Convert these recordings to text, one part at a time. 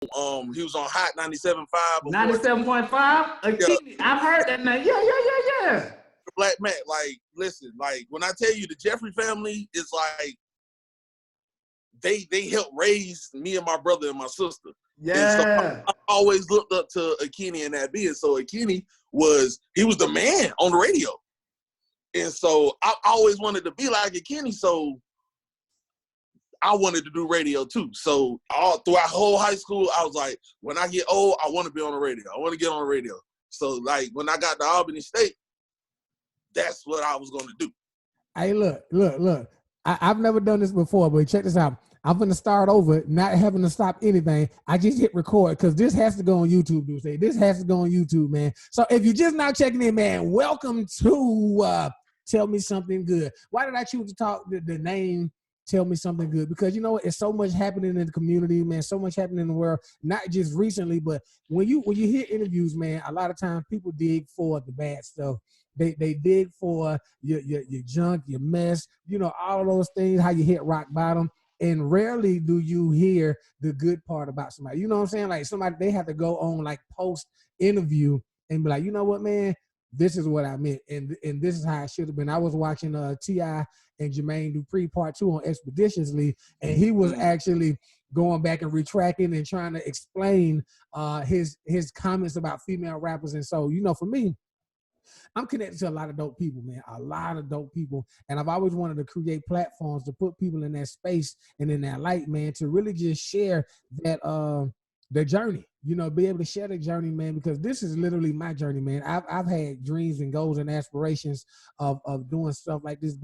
he was on Hot 97.5. 97.5? Yeah. I've heard that now. Yeah. Black man, like, listen, like, when I tell you the Jeffrey family is like, they helped raise me and my brother and my sister. Yeah. And so I always looked up to Akini and that being. So Akini was the man on the radio. And so I always wanted to be like Akini. So I wanted to do radio too. So all throughout whole high school, I was like, when I get old, I want to be on the radio. I want to get on the radio. So like when I got to Albany State, that's what I was going to do. Hey, look. I've never done this before, but check this out. I'm going to start over, not having to stop anything. I just hit record because this has to go on YouTube, Dusei. This has to go on YouTube, man. So if you're just now checking in, man, welcome to Tell Me Something Good. Why did I choose to talk the name Tell Me Something Good? Because, you know, it's so much happening in the community, man, so much happening in the world, not just recently, but when you hear interviews, man, a lot of times people dig for the bad stuff. They dig for your junk, your mess, you know, all those things, how you hit rock bottom. And rarely do you hear the good part about somebody. You know what I'm saying? Like somebody, they have to go on like post interview and be like, you know what, man, this is what I meant. And this is how it should have been. I was watching T.I. and Jermaine Dupri part 2 on Expeditiously, and he was actually going back and retracting and trying to explain his comments about female rappers. And so, you know, for me, I'm connected to a lot of dope people, man, a lot of dope people. And I've always wanted to create platforms to put people in that space and in that light, man, to really just share that, their journey, you know, be able to share their journey, man, because this is literally my journey, man. I've had dreams and goals and aspirations of doing stuff like this,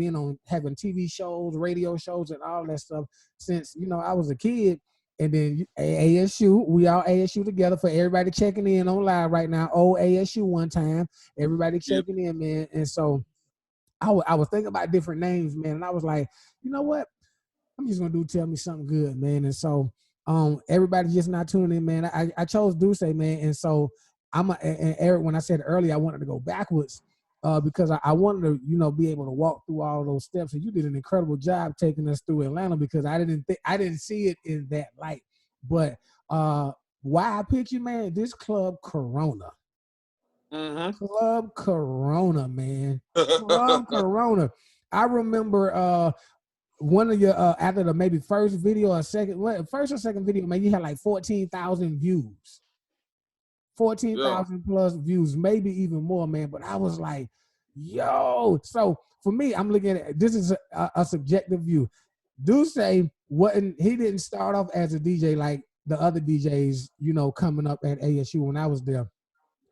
having TV shows, radio shows, and all that stuff since, you know, I was a kid. And then ASU, we all ASU together for everybody checking in on live right now. ASU one time, everybody checking in, man. And so I was thinking about different names, man. And I was like, you know what? I'm just going to Tell Me Something Good, man. And so everybody just not tuning in, man. I chose Dusei, man. And so and Eric, when I said earlier, I wanted to go backwards because I wanted to, you know, be able to walk through all those steps. And you did an incredible job taking us through Atlanta because I didn't see it in that light. But why I picked you, man? This Club Corona. Club Corona, man. Club Corona. I remember one of your after the maybe first or second video, man, you had like 14,000 views. 14,000 plus views, maybe even more, man. But I was like, yo. So for me, I'm looking at it. This is a subjective view. Dusei he didn't start off as a DJ like the other DJs, you know, coming up at ASU when I was there.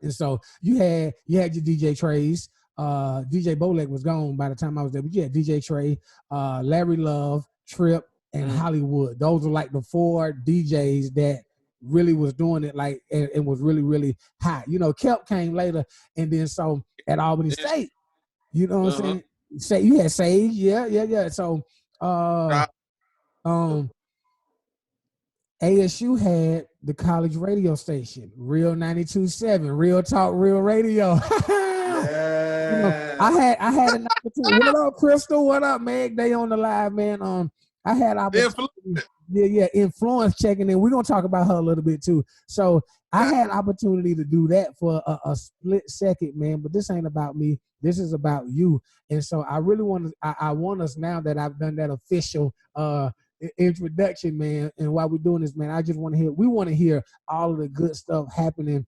And so you had your DJ Trays. DJ Bolek was gone by the time I was there, but you had DJ Trey, Larry Love, Trip, and Hollywood. Those were like the 4 DJs that really was doing it like and was really, really hot. You know, Kelp came later, and then so at Albany State, you know what I'm saying? You had Sage, yeah. So ASU had the college radio station, Real 92.7, Real Talk, Real Radio. You know, I had an opportunity. What up, Crystal? What up, Meg? They on the live, man. I had opportunity. Influence checking in. We're gonna talk about her a little bit too. So I had opportunity to do that for a split second, man. But this ain't about me. This is about you. And so I really I want us, now that I've done that official introduction, man, and while we're doing this, man, I just want to hear all of the good stuff happening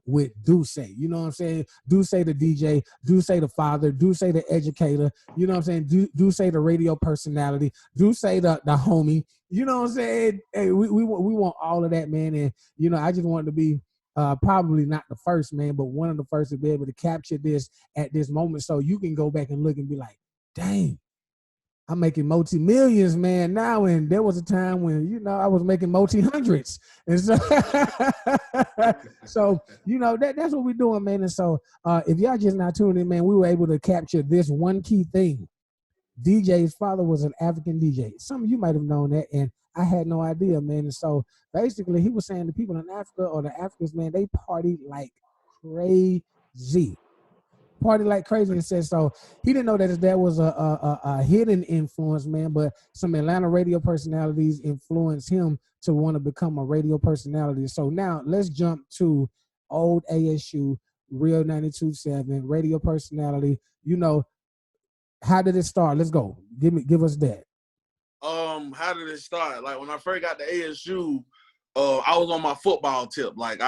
with Dusei. You know what I'm saying? Dusei the DJ, Dusei the father, Dusei the educator, you know what I'm saying? Dusei the radio personality, Dusei the homie, you know what I'm saying? Hey, we want all of that, man. And, you know, I just wanted to be probably not the first, man, but one of the first to be able to capture this at this moment so you can go back and look and be like, dang, I'm making multi-millions, man, now. And there was a time when, you know, I was making multi-hundreds. And so, so you know, that's what we're doing, man. And so if y'all just not tuning in, man, we were able to capture this one key thing. DJ's father was an African DJ. Some of you might have known that, and I had no idea, man. And so basically he was saying the people in Africa, or the Africans, man, they partied like crazy. party like crazy and said so. He didn't know that his dad was a hidden influence, man, but some Atlanta radio personalities influenced him to want to become a radio personality. So now let's jump to old ASU, Real 92.7, radio personality. You know, how did it start? Let's go. Give us that. How did it start? Like when I first got to ASU, I was on my football tip. Like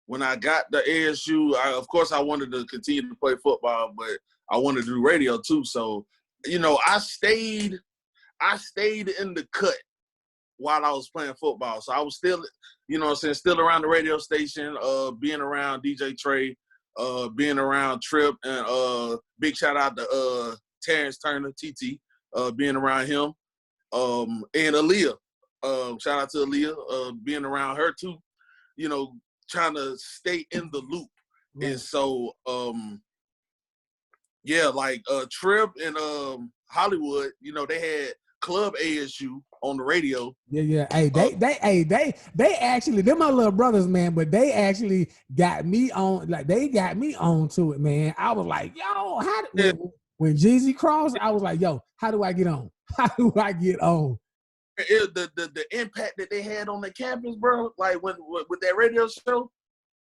when I got to ASU, of course I wanted to continue to play football, but I wanted to do radio too. So, you know, I stayed in the cut while I was playing football. So I was still, you know what I'm saying, still around the radio station, being around DJ Trey, being around Trip, and big shout out to Terrence Turner, TT, being around him, and Aaliyah. Shout out to Aaliyah, being around her too, you know, trying to stay in the loop. Right. And so, yeah, like Trip and Hollywood, you know, they had Club ASU on the radio. Yeah. Hey, they actually, they're my little brothers, man, but they actually got me on, like, they got me on to it, man. I was like, yo, when Jeezy crossed, I was like, yo, how do I get on? How do I get on? The impact that they had on the campus, bro, like with that radio show,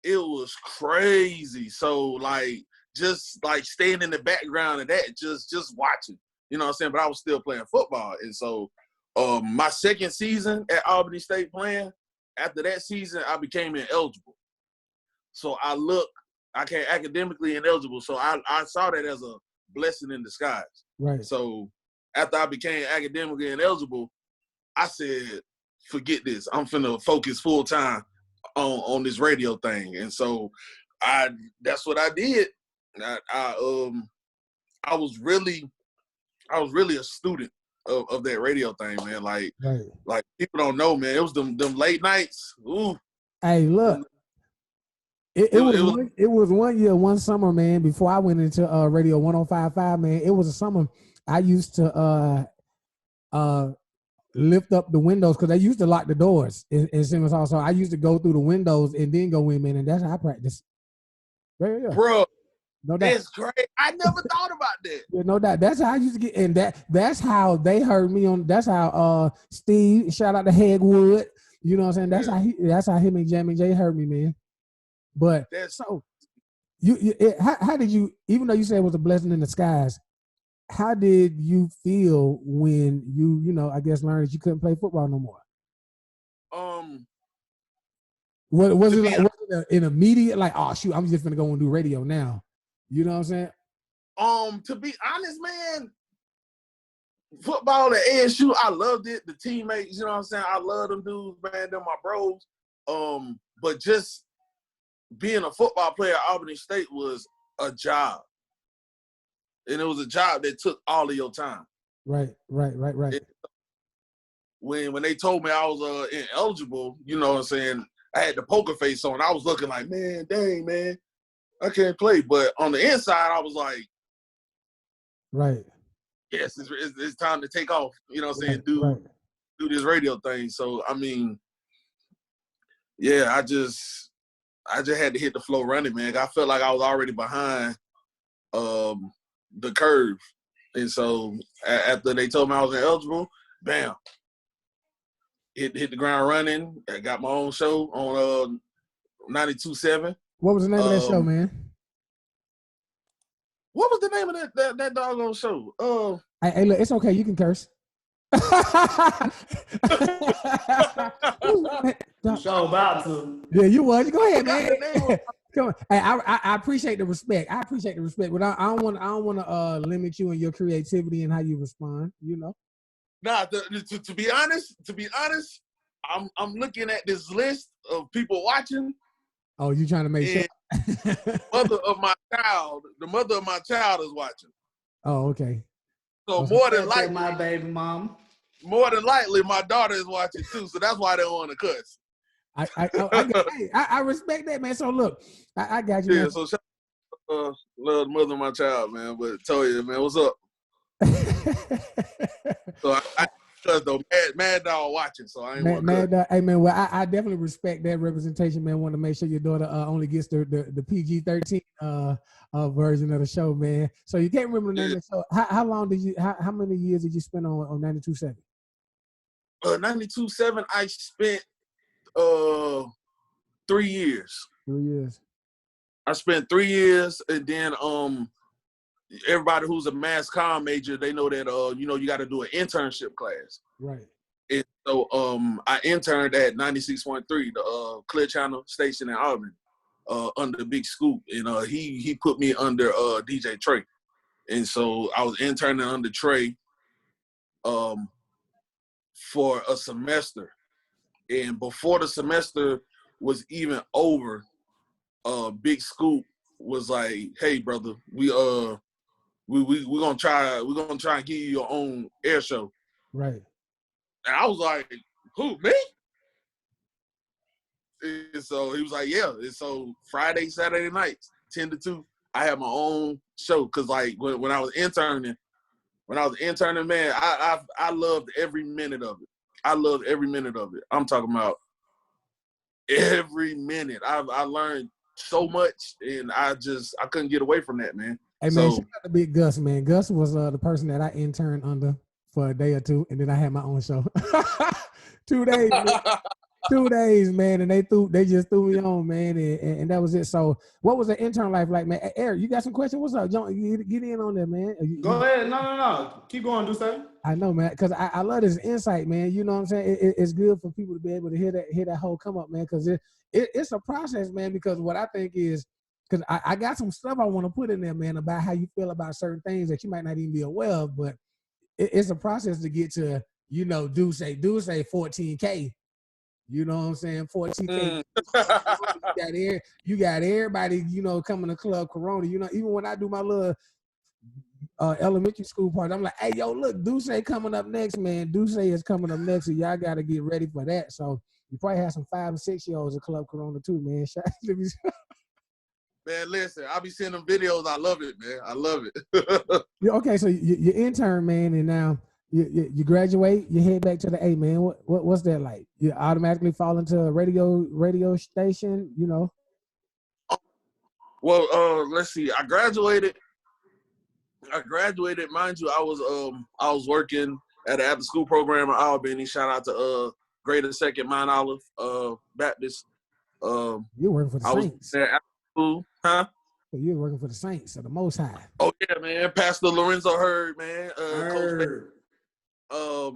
it was crazy. So like, just like staying in the background of that, just watching, you know what I'm saying? But I was still playing football. And so my second season at Albany State playing, after that season, I became ineligible. So I came academically ineligible. So I saw that as a blessing in disguise. Right. So after I became academically ineligible, I said, forget this. I'm finna focus full time on this radio thing. And so that's what I did. I was really a student of that radio thing, man. Like, right. Like people don't know, man. It was them late nights. Ooh. Hey, look. It was one year, one summer, man, before I went into Radio 105.5, man. It was a summer I used to lift up the windows because they used to lock the doors in Simmons Hall. So I used to go through the windows and then go in, man, and that's how I practice. Yeah. Bro, no doubt. That's great. I never thought about that. Yeah, no doubt. That's how I used to get, and that's how they heard me on. That's how Steve, shout out to Hegwood. You know what I'm saying? That's how him and Jamie J heard me, man. But that's so how did you, even though you said it was a blessing in disguise, how did you feel when you know, I guess learned that you couldn't play football no more? What was it like? Was it an immediate like, oh shoot, I'm just gonna go and do radio now? You know what I'm saying? To be honest, man, football at ASU, I loved it. The teammates, you know what I'm saying? I love them dudes, man. They're my bros. But just being a football player at Albany State was a job. And it was a job that took all of your time. Right. When they told me I was ineligible, you know what I'm saying, I had the poker face on. I was looking like, man, dang, man, I can't play. But on the inside, I was like, right. Yes, it's time to take off. You know what I'm saying? Do this radio thing. So, I mean, yeah, I just had to hit the flow running, man. I felt like I was already behind the curve. And so after they told me I was ineligible, bam, hit the ground running. I got my own show on 92.7. What was the name of that show, man? What was the name of that doggone show? Hey, look, it's okay. You can curse. So about to. Yeah, you was. Go ahead, man. Come on. Hey, I appreciate the respect. But I don't want to limit you in your creativity and how you respond. You know. Nah, to be honest, I'm looking at this list of people watching. Oh, you trying to make sure? The mother of my child is watching. Oh, okay. So more than likely, my baby mom. More than likely, my daughter is watching too. So that's why they want to cuss. I respect that, man. So look, I got you. Yeah. Man. So shout out, love the mother of my child, man. But tell you, man, what's up? So Cause the Mad Dog watching, so I ain't want to. Mad Dog, hey man, well I definitely respect that representation, man. Want to make sure your daughter only gets the PG-13 version of the show, man. So you can't remember the name of the show. How long did you? How many years did you spend on 92.7? 92.7, I spent 3 years. 3 years. I spent 3 years, and then everybody who's a mass comm major, they know that you got to do an internship class. Right. And so I interned at 96.3, the Clear Channel station in Albany, under Big Scoop, and he put me under DJ Trey, and so I was interning under Trey for a semester, and before the semester was even over, Big Scoop was like, "Hey, brother, we're gonna try and give you your own air show." Right. And I was like, "Who, me?" And so he was like, "Yeah." And so Friday, Saturday nights, 10 to 2, I had my own show. Cause like when I was interning, man, I loved every minute of it. I loved every minute of it. I'm talking about every minute. I learned so much, and I couldn't get away from that, man. Hey man, shout out to Big Gus, man. Gus was the person that I interned under for a day or two, and then I had my own show. 2 days, man. 2 days, man, and they just threw me on, man, and that was it. So, what was the intern life like, man? Eric, you got some questions? What's up, John? Get in on that, man. Go ahead. No. Keep going, Dusei. I know, man, because I love this insight, man. You know what I'm saying? It's good for people to be able to hear that whole come up, man, because it's a process, man. Because what I think is, because I got some stuff I want to put in there, man, about how you feel about certain things that you might not even be aware of, but it's a process to get to, Dusei 14K. You know what I'm saying? 14K. You got everybody, coming to Club Corona. Even when I do my little elementary school party, I'm like, hey, yo, look, Dusei coming up next, man. Dusei is coming up next, so y'all got to get ready for that. So you probably have some 5 and 6 year olds at Club Corona too, man. Man, listen, I'll be seeing them videos. I love it, man. I love it. Okay, so you intern, man, and now you graduate, you head back to the A, man. What's that like? You automatically fall into a radio station, Well, let's see. I graduated. Mind you, I was working at an after-school program in Albany. Shout out to Greater Second Mount Olive Baptist. You're working for the Saints. I was there after school, huh? So you're working for the Saints, of the Most High. Oh yeah, man. Pastor Lorenzo Hurd, man. Hurd. Coach,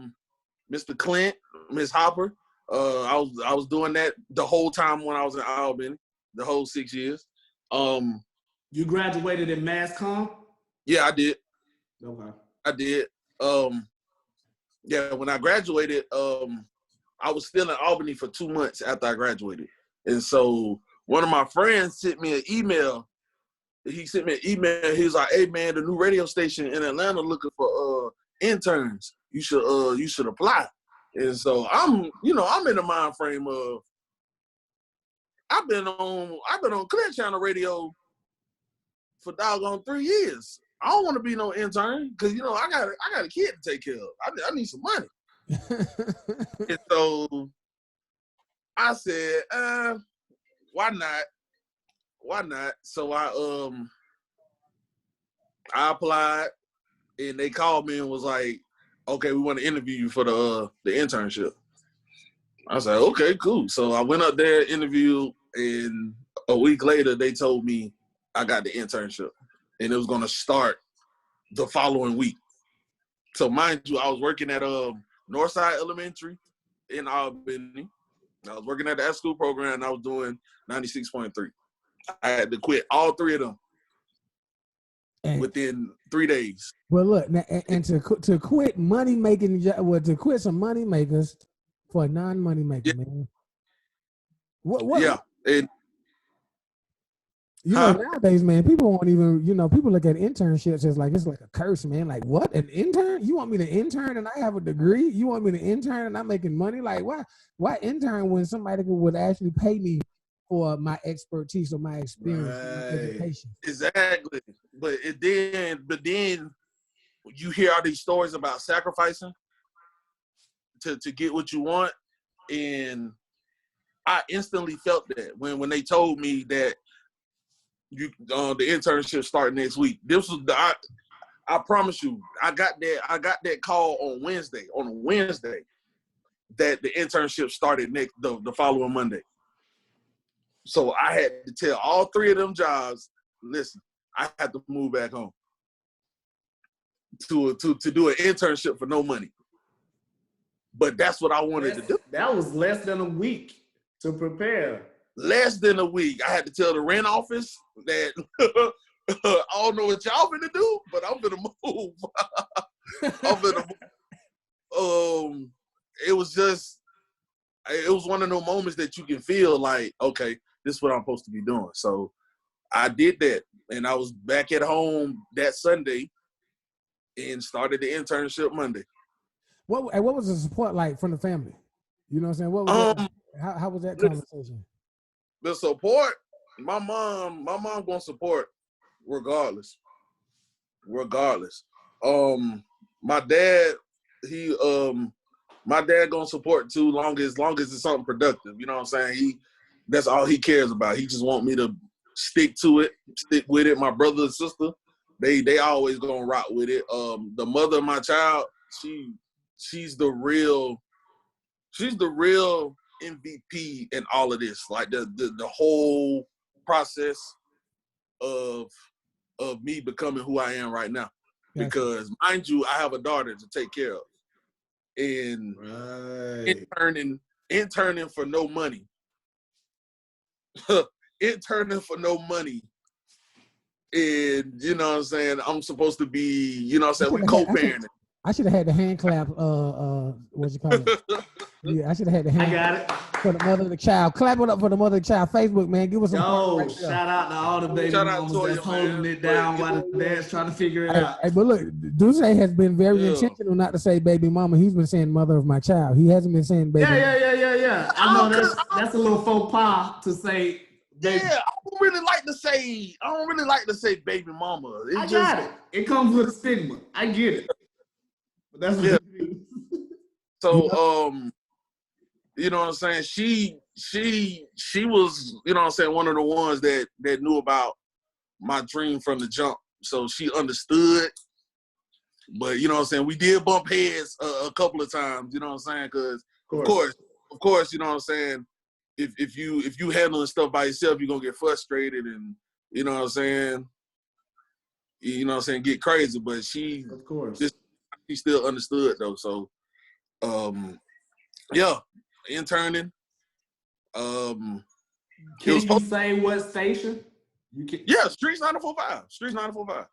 Mr. Clint, Miss Hopper. I was doing that the whole time when I was in Albany, the whole 6 years. You graduated in mass comm? Yeah, I did. Okay. I did. Yeah, when I graduated, I was still in Albany for 2 months after I graduated. And so one of my friends sent me an email. He sent me an email. He was like, "Hey man, the new radio station in Atlanta looking for interns. You should apply." And so I'm in the mind frame of I've been on Clear Channel radio for doggone 3 years. I don't want to be no intern because I got a kid to take care of. I need some money. And so I said, why not? Why not? So I applied, and they called me and was like, "Okay, we want to interview you for the internship." I was like, "Okay, cool." So I went up there, interviewed, and a week later they told me I got the internship, and it was going to start the following week. So mind you, I was working at Northside Elementary in Albany. I was working at the after-school program, and I was doing 96.3. I had to quit all 3 of them within 3 days. Well, look, and to quit money making, to quit some money makers for a non-money maker, man. What? Yeah, and nowadays, man, people won't even, people look at internships as like, it's like a curse, man. Like, what, an intern? You want me to intern and I have a degree? You want me to intern and I'm making money? Like, why intern when somebody would actually pay me for my expertise or my experience and education? Exactly. But then you hear all these stories about sacrificing. to get what you want, and I instantly felt that when they told me that the internship started next week. This was I promise you, I got that call on a Wednesday, that the internship started the following Monday. So I had to tell all 3 of them jobs, listen, I had to move back home to do an internship for no money. But that's what I wanted to do. That was less than a week to prepare. Less than a week. I had to tell the rent office that I don't know what y'all finna do, but I'm finna move. I'm finna move. It was one of those moments that you can feel like, okay, this is what I'm supposed to be doing. So I did that, and I was back at home that Sunday and started the internship Monday. What was the support like from the family? You know what I'm saying? What was how was that conversation? The support, my mom gonna support regardless. My dad, my dad gonna support too, long as it's something productive. You know what I'm saying? That's all he cares about. He just want me to stick with it. My brother and sister, they always gonna rock with it. The mother of my child, she's the real MVP in all of this. Like the whole process of me becoming who I am right now. Yes. Because mind you, I have a daughter to take care of. And interning for no money. Interning for no money. And you know what I'm saying? I'm supposed to be, you know what I'm saying, we co-parenting. I should have had the hand clap, what you call it? Yeah, I should have had the hand. I got it. For the mother of the child. Clap it up for the mother of the child. Facebook, man. Give us some. Right, shout out to all the baby mamas that's holding it down while the dad's trying to figure it out. Hey, but look, Dusei has been very intentional not to say baby mama. He's been saying mother of my child. He hasn't been saying baby. Yeah. I know that's a little faux pas to say. Baby. Yeah, I don't really like to say baby mama. I got it. It comes with a stigma. I get it. But that's what it is. So, you know what I'm saying? She was, you know what I'm saying, one of the ones that knew about my dream from the jump. So she understood. But, you know what I'm saying, we did bump heads a couple of times, you know what I'm saying? Because, of course, you know what I'm saying, if you handling stuff by yourself, you're going to get frustrated and, you know what I'm saying, get crazy. But she still understood, though. So, yeah. Interning. Can you say what station? Yeah, Streets 94.5. Streets 94.5.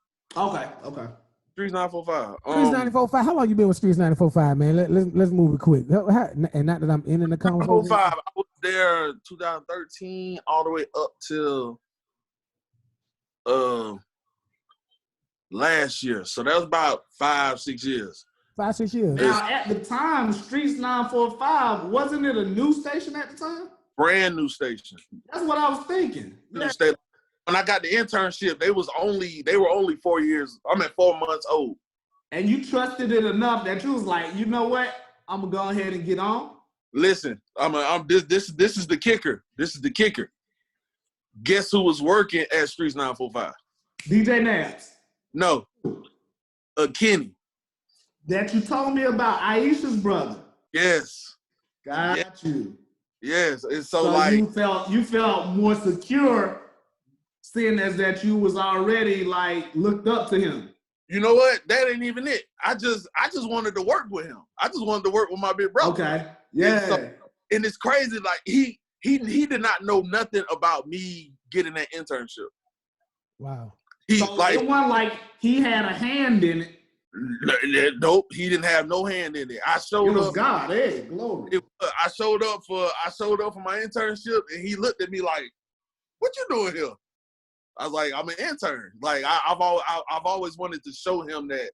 Okay. Streets 94.5. Streets 94.5. How long you been with Streets 94.5, man? Let's move it quick. And not that I'm in the conversation. 94.5. I was there 2013 all the way up till last year. So that was about 5-6 years. 5-6 years. Now, at the time, Streets 945, wasn't it a new station at the time? Brand new station. That's what I was thinking. Yeah. When I got the internship, they were only 4 years. I'm at 4 months old. And you trusted it enough that you was like, you know what? I'm gonna go ahead and get on. Listen, this is the kicker. This is the kicker. Guess who was working at Streets 945? DJ Nabs. No. Kenny. That you told me about, Aisha's brother. Yes. Got you. Yes. And so like you felt more secure seeing as that you was already like looked up to him. You know what? That ain't even it. I just wanted to work with him. I just wanted to work with my big brother. Okay. Yeah. And it's crazy, like he did not know nothing about me getting that internship. Wow. It wasn't like he had a hand in it. Nope, he didn't have no hand in it. I showed up. God, hey, glory. I showed up for my internship, and he looked at me like, "What you doing here?" I was like, "I'm an intern." Like I've always wanted to show him that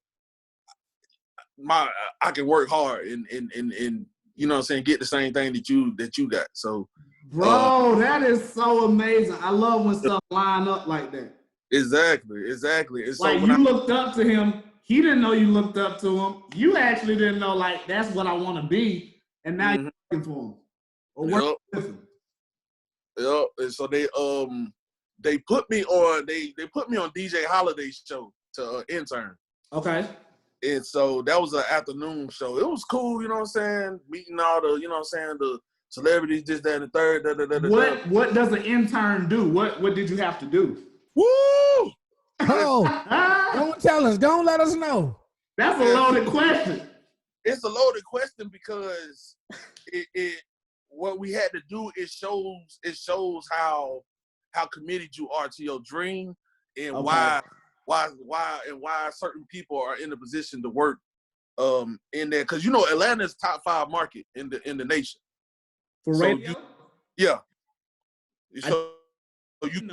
I can work hard and you know what I'm saying, get the same thing that you got. So, bro, that is so amazing. I love when stuff line up like that. Exactly. And so like you looked up to him He didn't know you looked up to him. You actually didn't know, like, that's what I want to be. And now you're working for him. Or working with him. Yep. And so they put me on DJ Holiday's show to intern. Okay. And so that was an afternoon show. It was cool, you know what I'm saying? Meeting all the, you know what I'm saying, the celebrities, this, that, and the third. What does an intern do? What did you have to do? Woo! Oh, don't tell us. Don't let us know. That's a loaded question. It's a loaded question because what we had to do, it shows how committed you are to your dream and why certain people are in a position to work in there, because you know Atlanta's top 5 market in the nation for radio. So you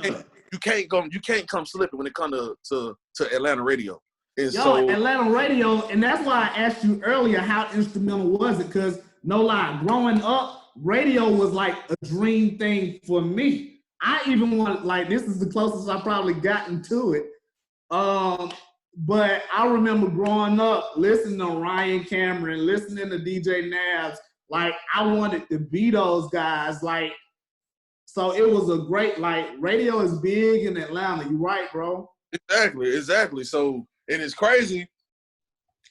can't come slipping when it comes to Atlanta radio. And Atlanta radio, and that's why I asked you earlier how instrumental was it? Because no lie, growing up, radio was like a dream thing for me. I even want, like, this is the closest I probably gotten to it. But I remember growing up listening to Ryan Cameron, listening to DJ Nabs. Like, I wanted to be those guys. Like, so it was a great, like, radio is big in Atlanta. You right, bro? Exactly. So, and it's crazy.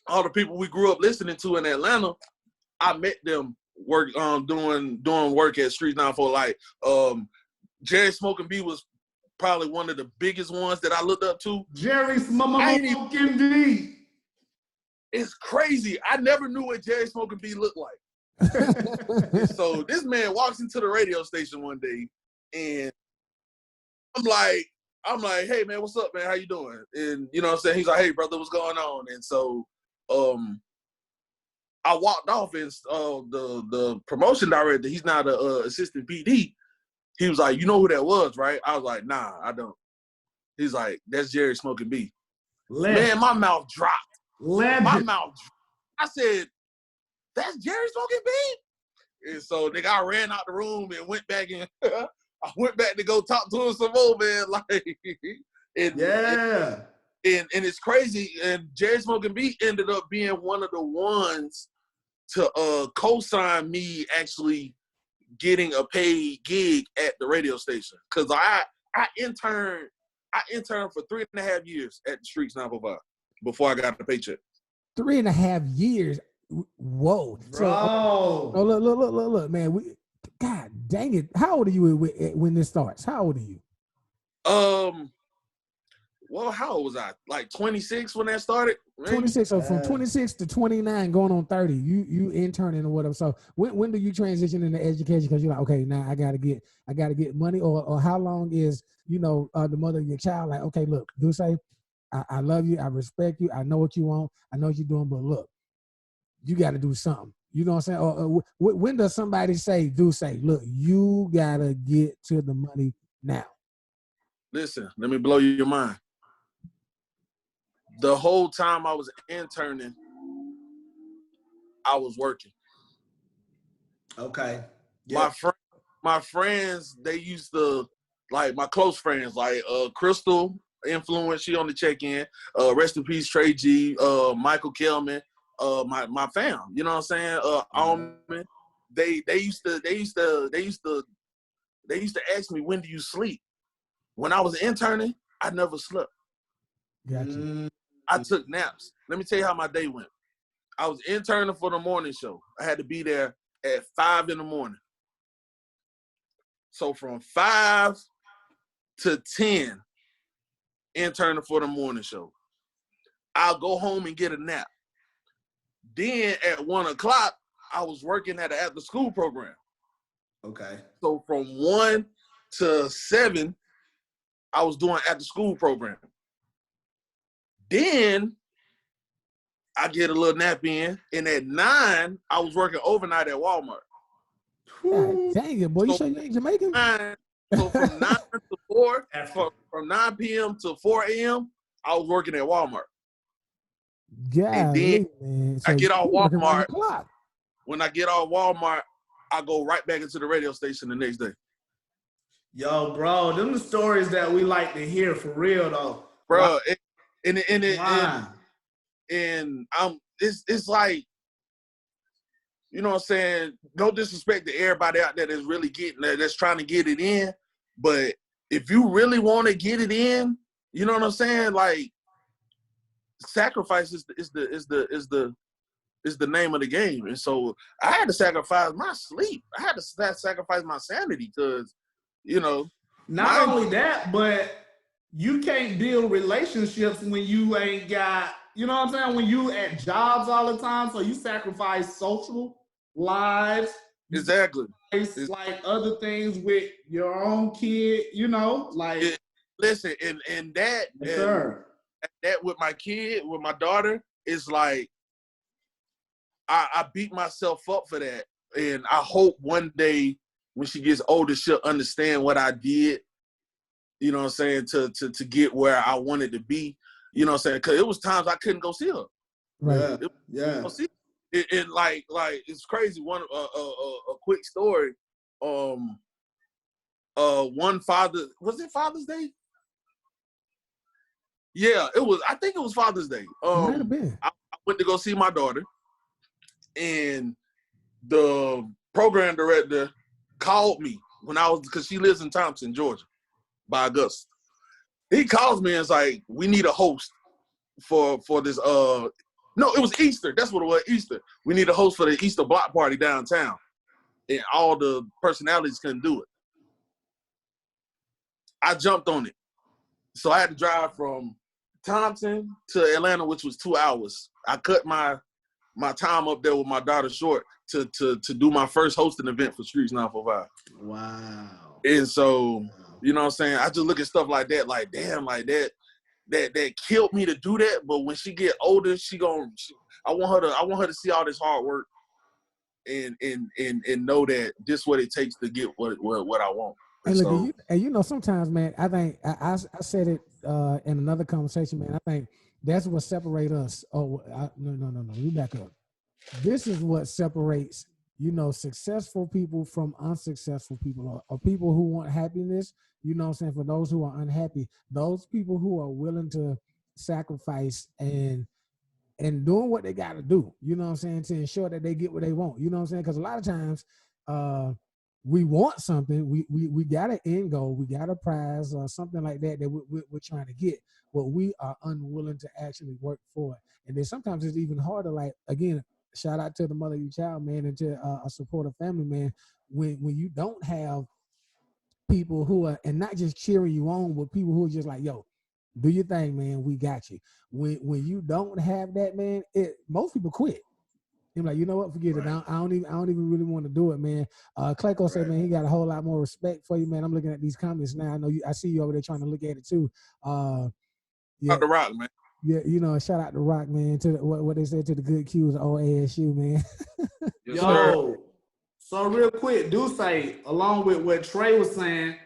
All the people we grew up listening to in Atlanta, I met them doing work at Streets 94. Like, Jerry Smoking B was probably one of the biggest ones that I looked up to. Jerry Smoking B. It's crazy. I never knew what Jerry Smoking B looked like. So this man walks into the radio station one day, and I'm like, hey man, what's up, man? How you doing? And you know what I'm saying? He's like, hey brother, what's going on? And so I walked off, and the promotion director, he's not a assistant PD. He was like, you know who that was, right? I was like, nah, I don't. He's like, that's Jerry Smoking B. Man, my mouth dropped. I said, that's Jerry Smoking B? And so, nigga, I ran out the room and went back in. I went back to go talk to him some more, man. Like, and it's crazy. And Jerry Smoking B ended up being one of the ones to co-sign me actually getting a paid gig at the radio station. Cause I interned for 3.5 years at the Streets 945 before I got the paycheck. 3.5 years. Whoa. Bro. So, look, man. God dang it. How old are you when this starts? How old are you? Well, how old was I? Like 26 when that started? Maybe? 26. So from 26 to 29, going on 30, you interning or whatever. So when do you transition into education? Because you're like, okay, now I gotta get money, or how long is the mother of your child like, okay, look, Dusei, I love you, I respect you, I know what you want, I know what you're doing, but look, you got to do something. You know what I'm saying? Or when does somebody say, Dusei, look, you gotta get to the money now? Listen, let me blow your mind. The whole time I was interning, I was working. Okay. Yeah. My friends, they used to, like my close friends, like Crystal Influence, she on the check-in. Rest in peace, Trey G, Michael Kelman, my fam. You know what I'm saying? Alman. They used to ask me, when do you sleep? When I was interning, I never slept. Gotcha. I took naps. Let me tell you how my day went. I was interning for the morning show. I had to be there at 5 in the morning. So from 5 to 10, interning for the morning show. I'll go home and get a nap. Then at 1 o'clock, I was working at an after-school program. Okay. So from 1 to 7, I was doing after-school program. Then I get a little nap in, and at 9, I was working overnight at Walmart. God dang it, boy! You sure you ain't Jamaican? So from 9 to 4, from 9 p.m. to 4 a.m., I was working at Walmart. Yeah, then man. So I get off Walmart. Clock. When I get off Walmart, I go right back into the radio station the next day. Yo, bro, them the stories that we like to hear for real, though. Bro, wow. And it's like, you know what I'm saying? No disrespect to everybody out there that's really that's trying to get it in. But if you really want to get it in, you know what I'm saying? Like, sacrifice is the name of the game. And so I had to sacrifice my sleep. I had to sacrifice my sanity because, you know. Not only that, but you can't build relationships when you ain't got, you know what I'm saying? When you at jobs all the time, so you sacrifice social lives. Exactly. Like other things with your own kid, you know, like. Listen, and that, yes, sir. That with my kid, with my daughter, is like, I beat myself up for that. And I hope one day when she gets older, she'll understand what I did, you know what I'm saying, to get where I wanted to be, you know what I'm saying? Because it was times I couldn't go see her. Right. Yeah. It like it's crazy. One a quick story. One father, was it Father's Day? Yeah, it was. I think it was Father's Day. Might have been. I went to go see my daughter, and the program director called me because she lives in Thompson, Georgia, by Augusta. He calls me and is like, "We need a host for this." No, it was Easter. That's what it was. Easter. We need a host for the Easter block party downtown, and all the personalities couldn't do it. I jumped on it, so I had to drive from Thompson to Atlanta, which was 2 hours. I cut my time up there with my daughter short to do my first hosting event for Streets 945. Wow. And so, you know what I'm saying? I just look at stuff like that, like, damn, like that killed me to do that. But when she get older, I want her to see all this hard work and know that this is what it takes to get what I want. And look, you know, sometimes, man, I think I said it in another conversation, man. I think that's what separates us. No. You back up. This is what separates, you know, successful people from unsuccessful people, or people who want happiness. You know what I'm saying? For those who are unhappy, those people who are willing to sacrifice and doing what they got to do, you know what I'm saying, to ensure that they get what they want. You know what I'm saying? Because a lot of times, we want something, we got an end goal, we got a prize or something like that we're trying to get, but we are unwilling to actually work for it. And then sometimes it's even harder. Like, again, shout out to the mother of your child, man, and to a supportive family, man. When you don't have people who are, and not just cheering you on, but people who are just like, yo, do your thing, man, we got you. When you don't have that, man, most people quit. I'm like, you know what? Forget it. I don't even really want to do it, man. Clayco said, man, he got a whole lot more respect for you, man. I'm looking at these comments now. I know I see you over there trying to look at it too. Yeah, the Rock, man. Yeah, you know, shout out to Rock, man. To what they said to the good Q's of ASU, man. Yes, yo, so real quick, Dusei, along with what Trey was saying,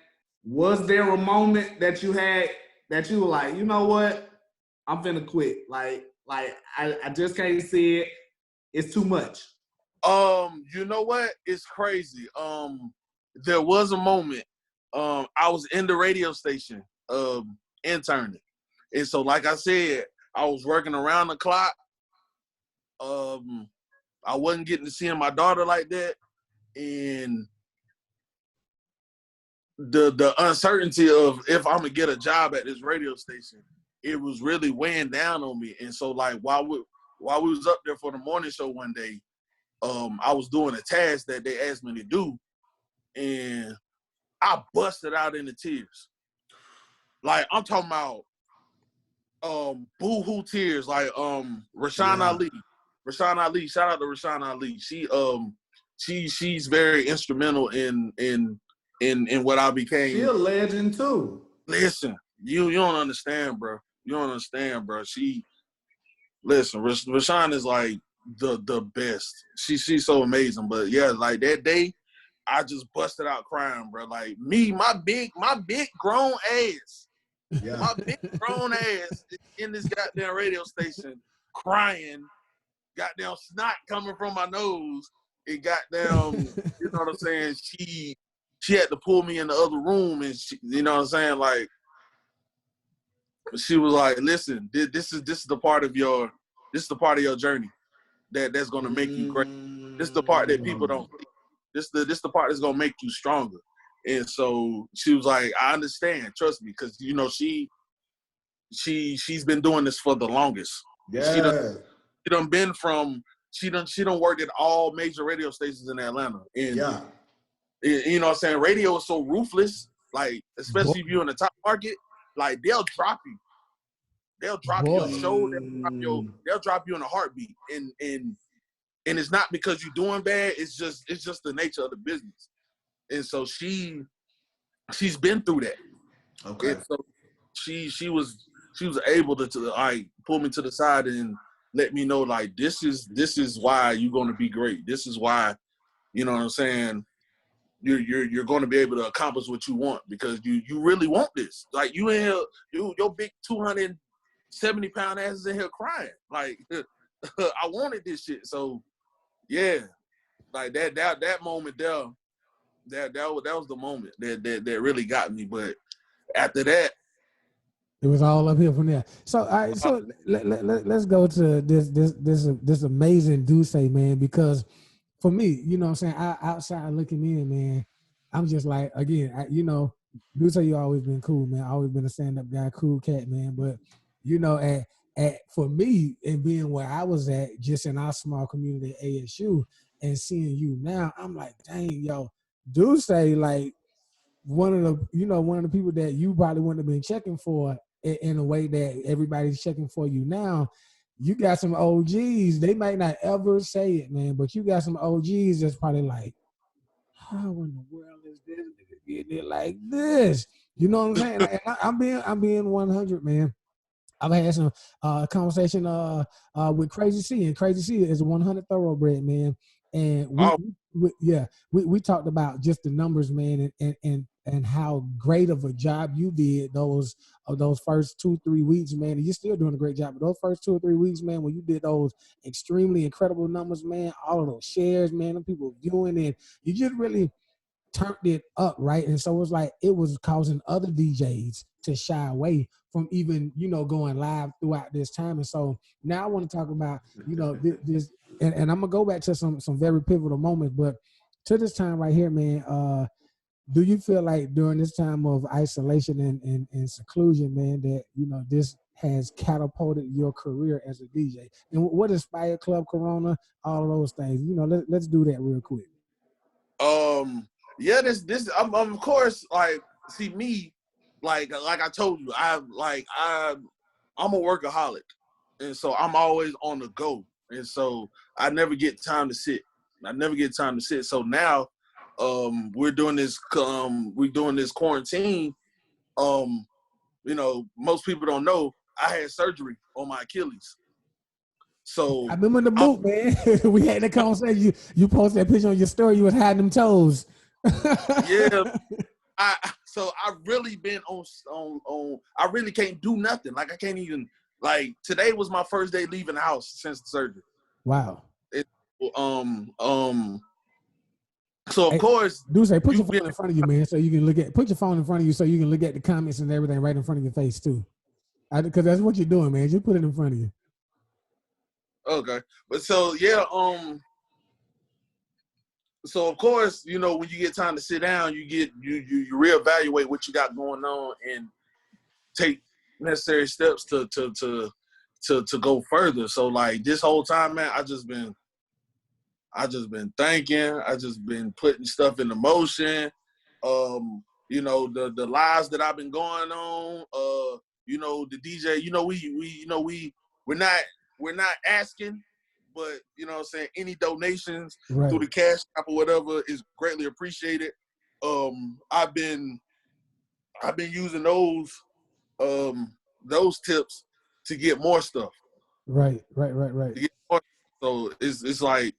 was there a moment that you had that you were like, you know what, I'm finna quit? Like I just can't see it. It's too much. You know what? It's crazy. There was a moment. I was in the radio station, interning. And so, like I said, I was working around the clock. I wasn't getting to see my daughter like that. And the uncertainty of if I'm gonna get a job at this radio station, it was really weighing down on me. And so, like, while we was up there for the morning show one day, I was doing a task that they asked me to do, and I busted out into tears. Like, I'm talking about boo-hoo tears. Like, Rashawn Ali. Shout out to Rashawn Ali. She's very instrumental in what I became. She a legend too. Listen, you don't understand, bro. You don't understand, bro. Rashawn is like the best. She's so amazing. But yeah, like that day, I just busted out crying, bro. Like me, my big grown ass. Yeah. My big grown ass in this goddamn radio station crying, goddamn snot coming from my nose. It goddamn, you know what I'm saying? She had to pull me in the other room, and she, you know what I'm saying? Like, she was like, listen, this is the part of your This is the part of your journey that's gonna make you great. This is the part that people don't see. This the part that's gonna make you stronger. And so she was like, I understand, trust me, because you know she's been doing this for the longest. Yeah. She done been from she done worked at all major radio stations in Atlanta. And Yeah. you know what I'm saying? Radio is so ruthless, like, especially if you're in the top market, like they'll drop you. They'll drop your show, they'll drop you in a heartbeat. And it's not because you're doing bad, it's just the nature of the business. And so she's been through that. Okay. And so she was able to like pull me to the side and let me know, like, this is why you're gonna be great. This is why, you know what I'm saying, you're gonna be able to accomplish what you want, because you really want this. Like, you in here, your big 270-pound ass is in here crying. Like, I wanted this shit. So yeah, like that moment there. That was the moment that really got me. But after that, it was all up here from there. So all right, so let's go to this amazing Dusei, man, because for me, you know what I'm saying, outside looking in, man, I'm just like, again, you know, Dusei, you always been cool, man. Always been a stand-up guy, cool cat, man. But you know, for me, and being where I was at, just in our small community at ASU, and seeing you now, I'm like, dang, yo, Dusei, like, one of the people that you probably wouldn't have been checking for in a way that everybody's checking for you now. You got some OGs. They might not ever say it, man, but you got some OGs that's probably like, how in the world is this nigga getting it like this? You know what I'm saying? Like, I'm being 100, man. I've had some conversation with Crazy C, and Crazy C is a 100 thoroughbred, man. And we talked about just the numbers, man, and how great of a job you did those first 2-3 weeks, man. And you're still doing a great job. But those first 2 or 3 weeks, man, when you did those extremely incredible numbers, man, all of those shares, man, them people viewing it, you just really turned it up, right? And so it was causing other DJs to shy away from even, you know, going live throughout this time. And so now I want to talk about, you know, this, and I'm gonna go back to some very pivotal moments, but to this time right here, man, do you feel like during this time of isolation and seclusion, man, that, you know, this has catapulted your career as a DJ? And what inspired Club Corona, all of those things? You know, let's do that real quick. Yeah, this of course, like, see me, like I told you, I'm a workaholic, and so I'm always on the go, and so I never get time to sit. So now, we're doing this quarantine. You know, most people don't know I had surgery on my Achilles. So I remember the boot, man. We had that conversation. You posted that picture on your story. You was hiding them toes. Yeah, so I've really been on. I really can't do nothing. Like, I can't even, like, today was my first day leaving the house since the surgery. Wow. So of course, Dusei, put your phone in front of you, man, so you can put your phone in front of you so you can look at the comments and everything right in front of your face too. Because that's what you're doing, man. Just put it in front of you. Okay, but so yeah, so of course, you know, when you get time to sit down, you reevaluate what you got going on and take necessary steps to go further. So, like, this whole time, man, I just been thinking, I just been putting stuff into motion. You know, the lives that I've been going on. You know, the DJ. You know, we're not asking, but, you know what I'm saying, any donations through the Cash App or whatever is greatly appreciated. I've been using those tips to get more stuff. Right. To get more, so it's like,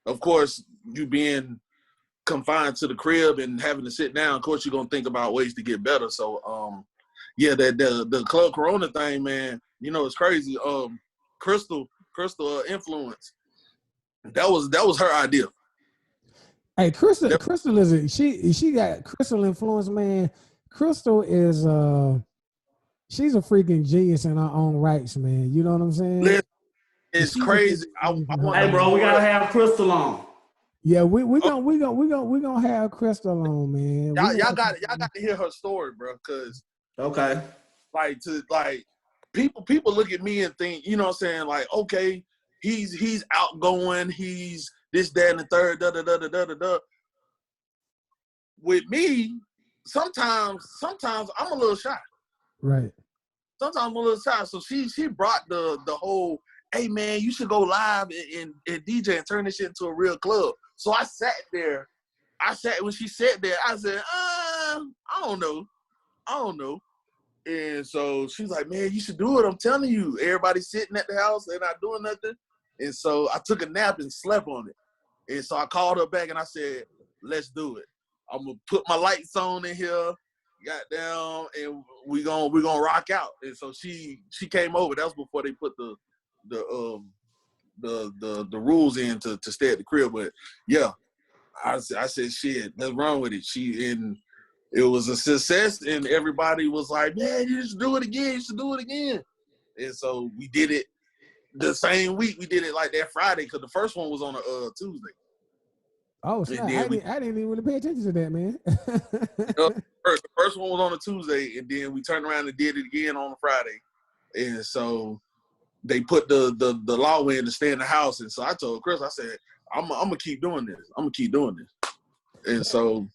of course, you being confined to the crib and having to sit down, of course, you're gonna think about ways to get better. So yeah, the Club Corona thing, man, you know, it's crazy. Crystal influence. That was her idea. Hey, Crystal is she got Crystal influence, man. Crystal is she's a freaking genius in her own rights, man. You know what I'm saying? It's crazy. Hey, bro, we gotta have Crystal on. Yeah, we gonna have Crystal on, man. Y'all got to hear her story, bro. Cause okay, people look at me and think, you know what I'm saying, like, okay, he's outgoing, he's this, that, and the third, da da da da da da. With me, sometimes I'm a little shy. Right. Sometimes I'm a little shy. So she brought the whole, hey man, you should go live and DJ and turn this shit into a real club. So I sat there. When she sat there, I said, I don't know. And so she's like, man, you should do it. I'm telling you. Everybody's sitting at the house. They're not doing nothing. And so I took a nap and slept on it. And so I called her back and I said, let's do it. I'm going to put my lights on in here, got down, and we're gonna rock out. And so she came over. That was before they put the rules in to stay at the crib. But yeah, I said, shit, let's run with it. It was a success, and everybody was like, man, you should do it again. You should do it again. And so we did it the same week. We did it like that Friday because the first one was on a Tuesday. Oh, snap. I didn't even really pay attention to that, man. The first one was on a Tuesday, and then we turned around and did it again on a Friday. And so they put the law in to stay in the house. And so I told Chris, I said, I'm gonna keep doing this. And so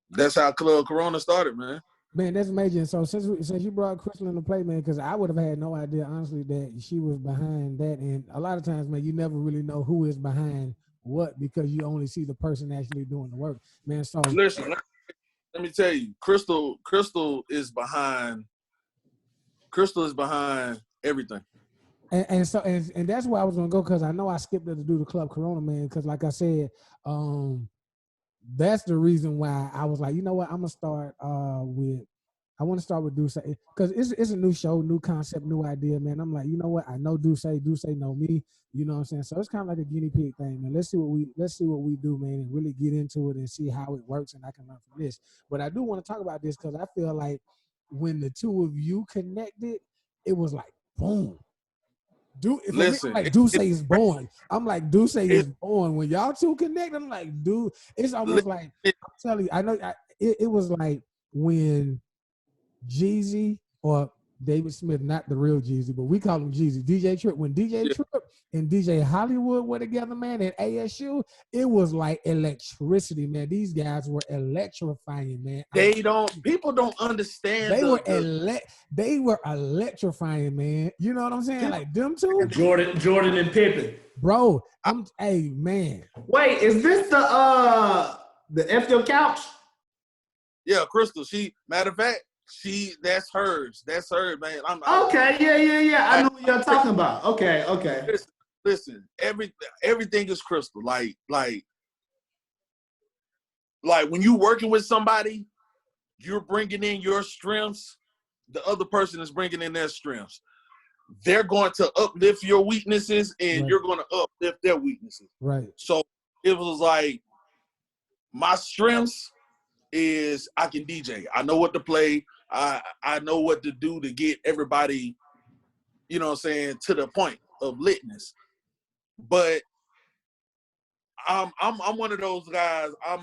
that's how Club Corona started, man. Man, that's amazing. So since you brought Crystal into play, man, because I would have had no idea, honestly, that she was behind that. And a lot of times, man, you never really know who is behind what because you only see the person actually doing the work, man. So listen, let me tell you, Crystal is behind everything. And that's where I was gonna go because I know I skipped it to do the Club Corona, man. Because like I said, that's the reason why I was like, you know what, I want to start with Dusei because it's a new show, new concept, new idea, man. I'm like, you know what, I know Dusei know me, you know what I'm saying? So it's kind of like a guinea pig thing, man. Let's see what we do, man, and really get into it and see how it works, and I can learn from this. But I do want to talk about this because I feel like when the two of you connected, it was like boom. Listen, like Dusei is born. I'm like Dusei is born. When y'all two connect, I'm like, dude, it's almost like I'm telling you. I know it was like when Jeezy or David Smith, not the real Jeezy, but we call him Jeezy. DJ Trip. When DJ Trip and DJ Hollywood were together, man, at ASU, it was like electricity, man. These guys were electrifying, man. People don't understand. They were electrifying, man. You know what I'm saying? Like them two, Jordan and Pippen, bro. Hey, man. Wait, is this the F Your Couch? Yeah, Crystal. Matter of fact, that's hers. That's hers, man. Okay, yeah. I know what you're talking about. Okay. Listen, everything is Crystal. Like when you working with somebody, you're bringing in your strengths. The other person is bringing in their strengths. They're going to uplift your weaknesses, and you're going to uplift their weaknesses. Right. So it was like my strengths is I can DJ. I know what to play. I know what to do to get everybody, you know what I'm saying, to the point of litness. But I'm one of those guys. I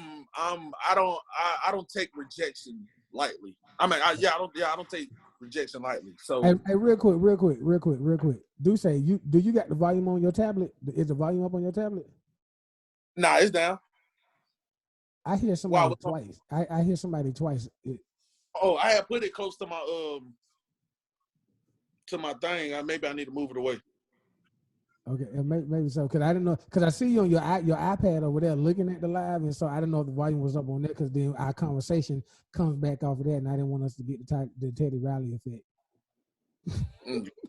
don't take rejection lightly. I don't take rejection lightly. So hey, real quick. Dusei, do you got the volume on your tablet? Is the volume up on your tablet? Nah, it's down. I hear somebody twice. I hear somebody twice. I had put it close to my thing. Maybe I need to move it away. Okay, maybe so. Cause I didn't know. Cause I see you on your iPad over there looking at the live, and so I didn't know if the volume was up on there. Cause then our conversation comes back off of that, and I didn't want us to get the Teddy Riley effect.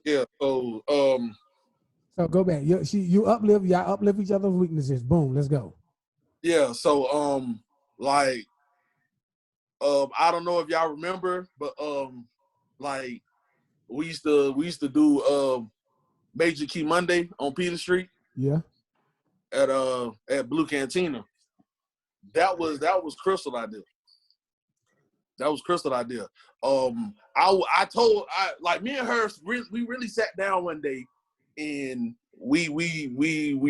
Yeah. So So go back. Y'all uplift each other's weaknesses. Boom. Let's go. Yeah. So I don't know if y'all remember, but like we used to do Major Key Monday on Peter Street. Yeah. At Blue Cantina. That was Crystal idea. Me and her, we really sat down one day and we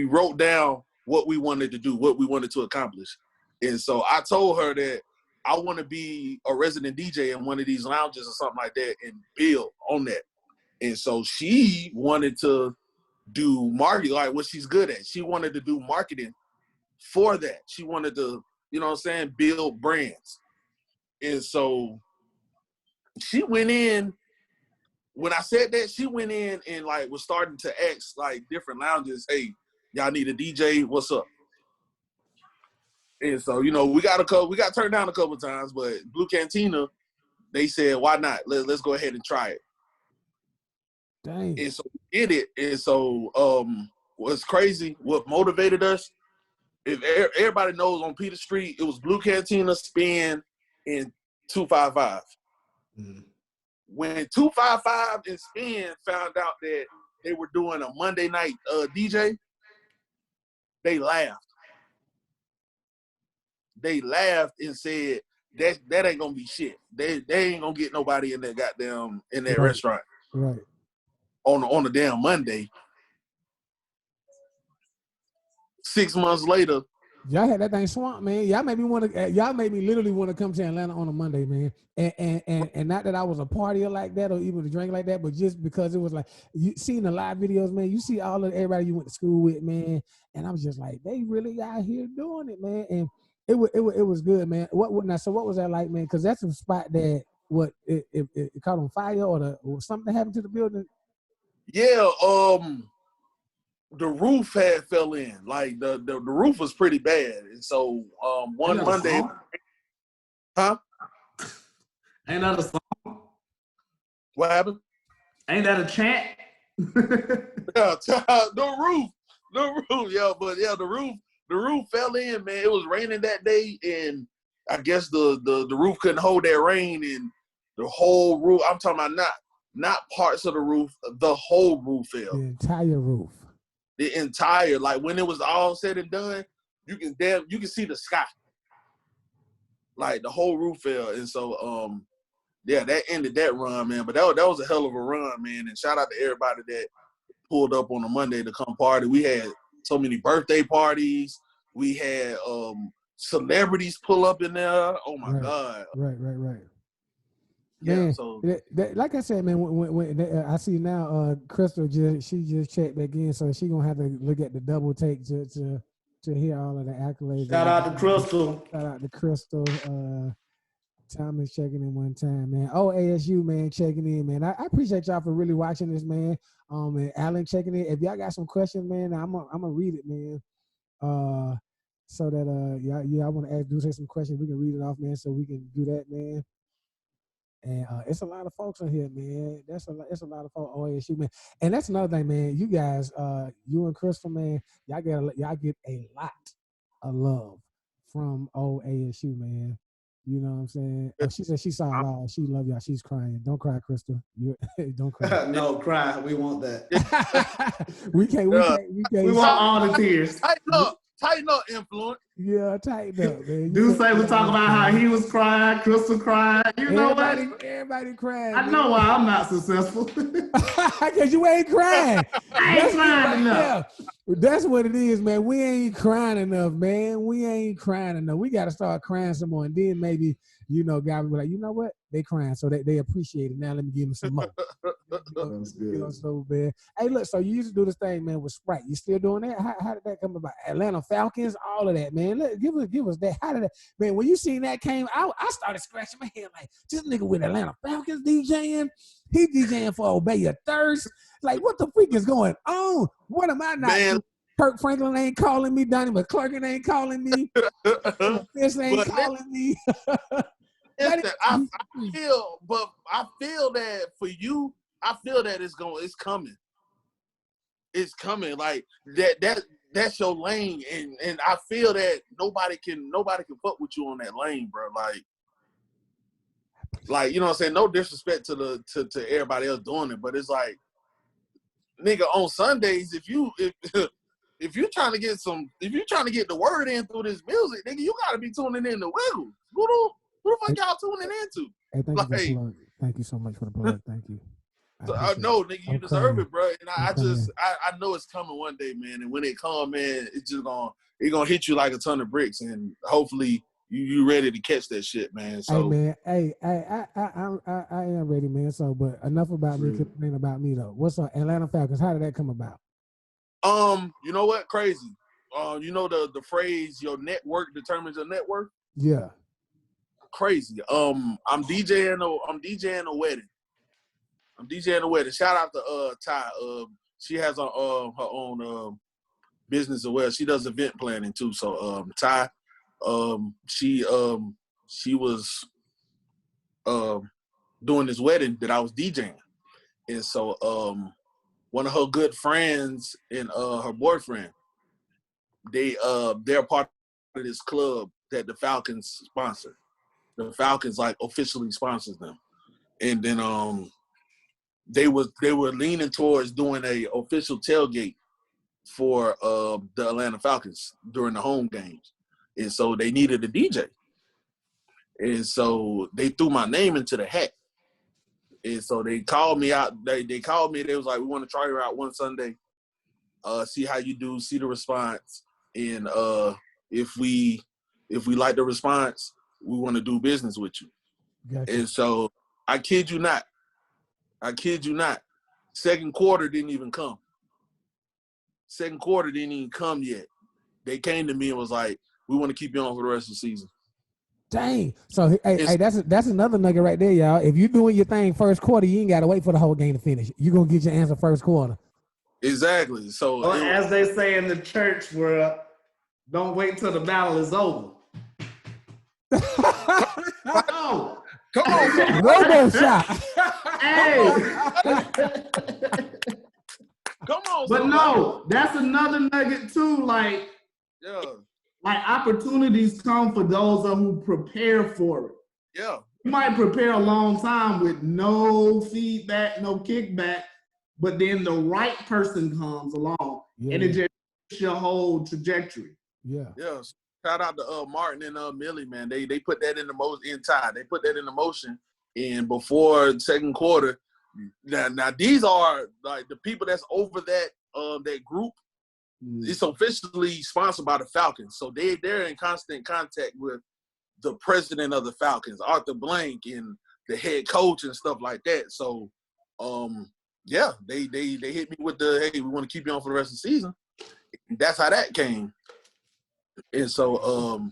wrote down what we wanted to do, what we wanted to accomplish. And so I told her that I want to be a resident DJ in one of these lounges or something like that and build on that. And so she wanted to do marketing, like what she's good at. She wanted to do marketing for that. She wanted to, you know what I'm saying, build brands. And so she went in, when I said that, she went in and like was starting to ask like different lounges, hey, y'all need a DJ, what's up? And so, you know, we got turned down a couple of times, but Blue Cantina, they said, why not? Let's go ahead and try it. Dang. And so we did it. And so what's crazy, what motivated us, if everybody knows on Peter Street, it was Blue Cantina, Spin, and 255. Mm-hmm. When 255 and Spin found out that they were doing a Monday night DJ, they laughed. They laughed and said, that ain't gonna be shit. They ain't gonna get nobody in that goddamn restaurant. Right. On a damn Monday. 6 months later, y'all had that thing swamped, man. Y'all made me literally want to come to Atlanta on a Monday, man. And not that I was a partier like that or even a drink like that, but just because it was like, you seen the live videos, man. You see all of everybody you went to school with, man. And I was just like, they really out here doing it, man. And it was good, man. What was that like, man? Because that's a spot that it caught on fire or something happened to the building. Yeah, the roof had fell in. Like the roof was pretty bad, and so one Monday, huh? Ain't that a song? What happened? Ain't that a chant? Yeah, the roof, yeah, but yeah, the roof fell in, man. It was raining that day, and I guess the roof couldn't hold that rain, and the whole roof. I'm talking about not parts of the roof, the whole roof fell. The entire roof. The entire, like when it was all said and done, you can see the sky. Like the whole roof fell. And so yeah, that ended that run, man. But that was a hell of a run, man. And shout out to everybody that pulled up on a Monday to come party. We had so many birthday parties. We had celebrities pull up in there. Oh my God. Right. Yeah, man, so like I said, man, when I see now, Crystal she just checked back in, so she gonna have to look at the double take to hear all of the accolades. Shout out to Crystal. Shout out to Crystal. Thomas checking in one time, man. Oh, ASU, man, checking in, man. I appreciate y'all for really watching this, man. And Alan checking in. If y'all got some questions, man, I'm gonna read it, man. So that yeah, I want to ask Dusei some questions. We can read it off, man, so we can do that, man. And it's a lot of folks on here, man. It's a lot of folks. OASU, man. And that's another thing, man. You guys, you and Crystal, man, y'all get a lot of love from OASU, man. You know what I'm saying? She said she saw it all. She love y'all. She's crying. Don't cry, Crystal. Don't cry. No, cry. We want that. we can't. We want all the tears. Tighten up, influence. Yeah, tighten up, man. Dusei was talking about how he was crying, Crystal cried. You know what? Everybody crying. I know why I'm not successful. Because you ain't crying. I ain't crying enough. Yeah. That's what it is, man. We ain't crying enough, man. We ain't crying enough. We got to start crying some more. And then maybe, guys will be like, you know what? They crying, so they appreciate it. Now let me give them some more. So man. Hey, look, so you used to do this thing, man, with Sprite. You still doing that? How did that come about? Atlanta Falcons, all of that, man. Look, give us that. How did that, man? When you seen that came out, I started scratching my head like, this nigga with Atlanta Falcons DJing. He DJing for Obey Your Thirst. Like, what the freak is going on? What am I not doing? Kirk Franklin ain't calling me. Donnie McClurkin ain't calling me. Fish ain't calling me. I feel that for you, I feel that it's coming. It's coming. Like that's your lane, and I feel that nobody can fuck with you on that lane, bro. Like you know what I'm saying? No disrespect to everybody else doing it, but it's like, nigga, on Sundays, if you're trying to get the word in through this music, nigga, you gotta be tuning in to Wiggles. Who the fuck y'all tuning into? Hey, thank you so much for the plug. Thank you. So I know, nigga, you deserve it, bro. And I know it's coming one day, man. And when it comes, man, it's gonna hit you like a ton of bricks. And hopefully you ready to catch that shit, man. So hey, man, I am ready, man. So, but enough about me, complaining about me though. What's up, Atlanta Falcons? How did that come about? You know what? Crazy. You know the phrase "your network determines your net worth." Yeah. Crazy. I'm DJing a wedding. Shout out to Ty. She has her own business as well. She does event planning too. So Ty, she was doing this wedding that I was DJing, and so one of her good friends and her boyfriend, they're part of this club that the Falcons sponsor. The Falcons like officially sponsors them, and then they were leaning towards doing a official tailgate for the Atlanta Falcons during the home games, and so they needed a DJ, and so they threw my name into the hat, and so they called me out. They called me. They was like, "We want to try you out one Sunday, see how you do, see the response, and if we like the response, we want to do business with you." Gotcha. And so I kid you not. Second quarter didn't even come. Yet. They came to me and was like, "We want to keep you on for the rest of the season." Dang. So hey, that's another nugget right there, y'all. If you're doing your thing first quarter, you ain't got to wait for the whole game to finish. You're gonna get your answer first quarter. Exactly. So well, as they say in the church, where don't wait till the battle is over. Oh. Come on, Robo shot. Hey. Come on. But no, that's another nugget too. Like opportunities come for those who prepare for it. Yeah. You might prepare a long time with no feedback, no kickback, but then the right person comes along and it just shifts your whole trajectory. Yeah. Yeah. Shout out to Martin and Millie, man. They put that in the motion. They put that in the motion, and before the second quarter. Now these are like the people that's over that group. It's officially sponsored by the Falcons, so they're in constant contact with the president of the Falcons, Arthur Blank, and the head coach and stuff like that. So, they hit me with the, "Hey, we want to keep you on for the rest of the season." And that's how that came. And so,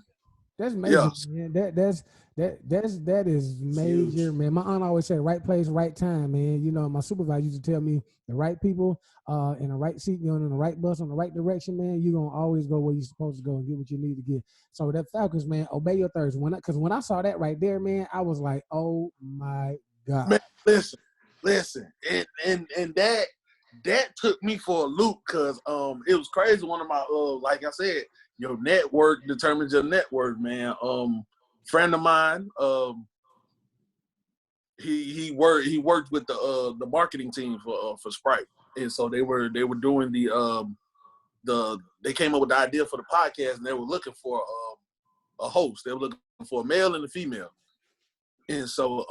that's major. Yeah. Man. That is major, huge. Man. My aunt always said, "Right place, right time," man. You know, my supervisor used to tell me, the right people in the right seat, you're in the right bus, on the right direction, man. You're gonna always go where you're supposed to go and get what you need to get. So that Falcons, man, obey your thirst. Because when I saw that right there, man, I was like, "Oh my God!" Man, listen, and that took me for a loop because it was crazy. One of my like I said, your network determines your net worth, man. Friend of mine, he worked with the marketing team for Sprite, and so they were doing they came up with the idea for the podcast, and they were looking for a host. They were looking for a male and a female, and so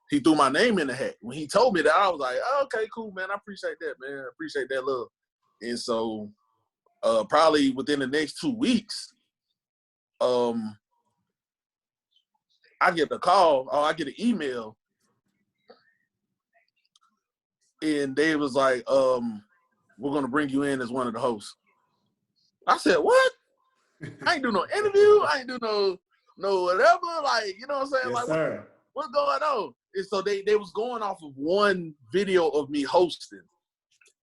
he threw my name in the hat. When he told me that, I was like, "Oh, okay, cool, man. I appreciate that, man. I appreciate that love." And so probably within the next 2 weeks, I get a call or I get an email, and they was like, "We're gonna bring you in as one of the hosts." I said, "What? I ain't do no interview. I ain't do no whatever. Like, you know what I'm saying? Yes, like, what's going on?" And so they was going off of one video of me hosting,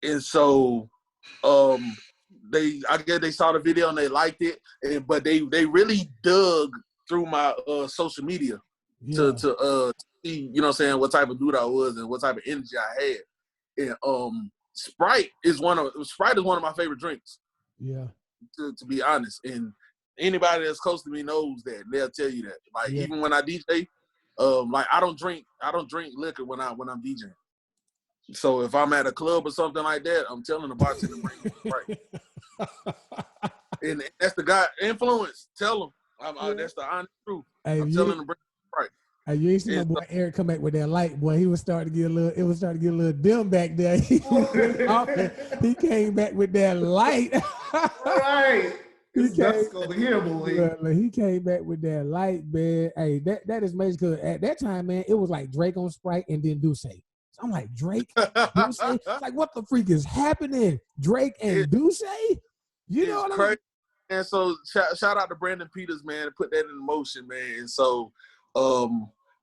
and so I guess they saw the video and they liked it, but they really dug through my social media to see, you know what I'm saying, what type of dude I was and what type of energy I had. And Sprite is one of my favorite drinks. Yeah. To be honest. And anybody that's close to me knows that. They'll tell you that. Like even when I DJ, like I don't drink liquor when I'm DJing. So if I'm at a club or something like that, I'm telling the bartender to bring me Sprite. And that's the guy influence. Tell him. That's the honest truth. I'm telling him to bring Sprite. Hey, you ain't seen my boy Eric come back with that light, boy. He was starting to get a little. It was starting to get a little dim back there. He came back with that light. Right. It's dusk over here, boy. He came back with that light, man. Hey, that is amazing because at that time, man, it was like Drake on Sprite and then Dusei. So I'm like, Drake, Dusei? Like, what the freak is happening? Drake and Dusei? You know what I mean? And so shout out to Brandon Peters, man, to put that in motion, man. And so,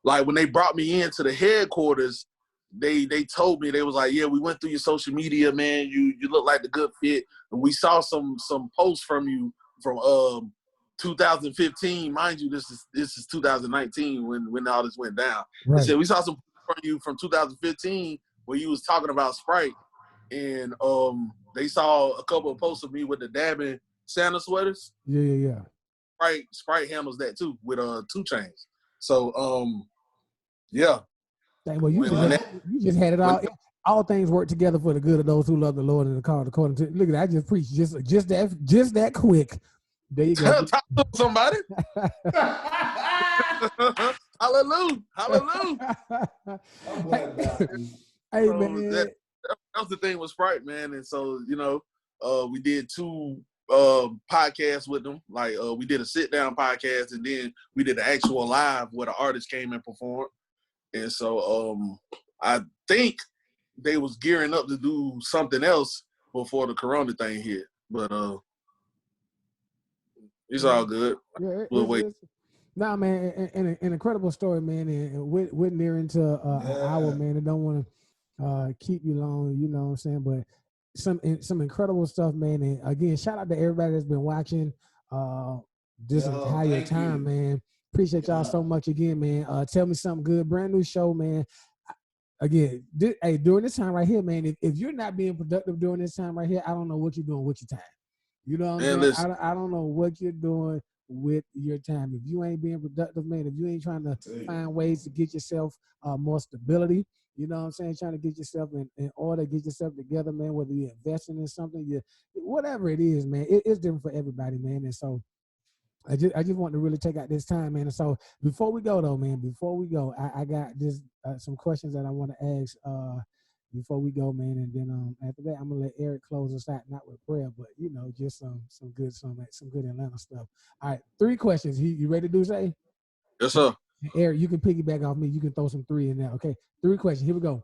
like when they brought me into the headquarters, they told me, they was like, yeah, we went through your social media, man. You look like the good fit, and we saw some posts from you from 2015. Mind you, this is 2019 when all this went down. Right. They said we saw some from you from 2015 where you was talking about Sprite, and they saw a couple of posts of me with the dabbing Santa sweaters. Yeah. Sprite handles that too with 2 Chainz. So yeah. Dang, well, you just had it all. All things work together for the good of those who love the Lord and the called according to. Look at that! I just preached just that quick. There you go. Talk to somebody. Hallelujah. Hey, man. That was the thing with Sprite, man. And so, we did 2 podcasts with them. Like we did a sit down podcast, and then we did an actual live where the artist came and performed. And so I think they was gearing up to do something else before the Corona thing hit. But it's all good. Yeah, we'll wait. Nah, man, an incredible story, man. And we're near into an hour, man. I don't want to keep you long, you know what I'm saying? But some incredible stuff, man. And again, shout out to everybody that's been watching this entire time, man. Appreciate y'all so much again, man. Tell me something good. Brand new show, man. Again, during this time right here, man, if you're not being productive during this time right here, I don't know what you're doing with your time. You know what I'm saying? I don't know what you're doing with your time. If you ain't being productive, man, if you ain't trying to find ways to get yourself more stability, you know what I'm saying? Trying to get yourself in order, get yourself together, man, whether you're investing in something, whatever it is, man, it's different for everybody, man. And so I just want to really take out this time, man. And so before we go, though, man, I got just some questions that I want to ask before we go, man. And then after that, I'm gonna let Eric close us out, not with prayer, but just some good Atlanta stuff. All right, 3 questions. You ready to do, say? Yes, sir. Eric, you can piggyback off me. You can throw some 3 in there. Okay, 3 questions. Here we go.